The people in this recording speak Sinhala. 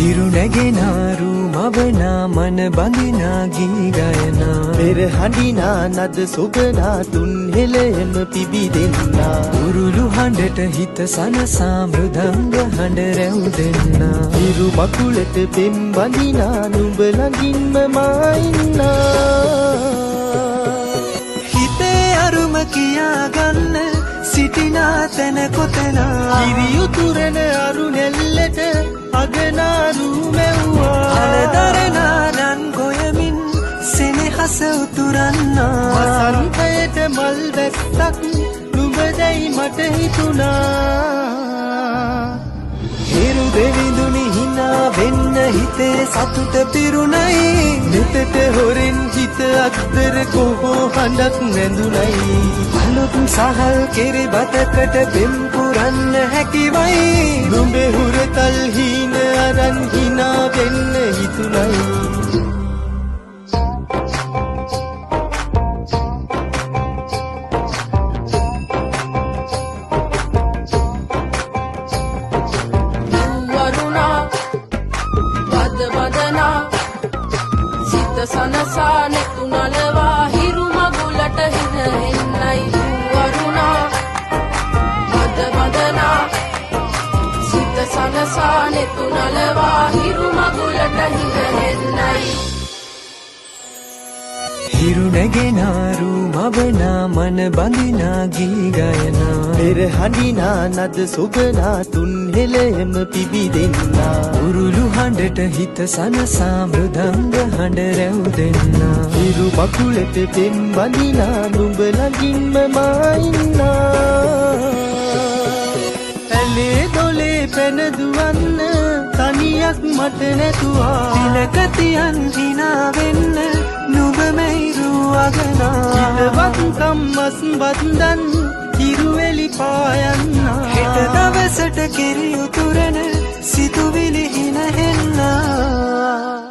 හිරු නැගෙනාරු මවනා මන බඳිනා ගී ගයනා පෙර හඬිනා නද සොබනා තුන් හෙළෙම පිබිදෙන්නා උරුළු හඬට හිත සනසා මෘදංග හඬ රැව් දෙන්නා හිරු මකුලට පෙම් බඳිනා නුඹ ළඟින්ම මා ඉන්නා හිතේ අරුම කියාගන්න සිටිනා තැන කොතනා කිරි උතුරන අරු නැල්ලට අගනාරු මැව්වා අලදරනා රන් ගොයමින් සෙනෙහස උතුරන්නා වසන්තයට මල් වැස්සක් නුඹදැයි මට හිතුණා හිරු දෙවිඳුනි හිනා වෙන්න හිතේ සතුට පිරුණයි නෙතට හොරෙන් හිත අත්තර කොහෝ හඬක් නැඳුනයි අලුත් සහල් කෙරි බතකට පෙම් පුරන්න හැකිවයි නුඹේ හුරතල් හීන අරන් හිනා වෙන්න හිතුණයි සනසා නෙතු නලවා හිරු මගුලට හින එන්නයි වරුණා මද මදනා සිත සනසා නෙතු නලවා හිරු මගුලට හින එන්නයි හිරු නැගෙනාරු මවනා මන බඳිනා ගී ගයනා පෙර හඬිනා නද සොබනා තුන් හෙළෙම පිබිදෙන්නා උරුළු හඬට හිත සනසා මෘදංග හඬ රැව් දෙන්නා හිරු මකුලට පෙම් බඳිනා නුඹ ළඟින්ම මා ඉන්නා ඇලේ දොලේ පැන දුවන්න තනියක් මට නැතුවා තිලකතියන් හිනා වෙන්න නුඹ මෙයිරු අගනා හිතවත්කම් මස් බන්දන් කිරුවෙලි පායන්නා හෙට දවසට කිරි උතුරන සිතුවිලි හින හෙන්නා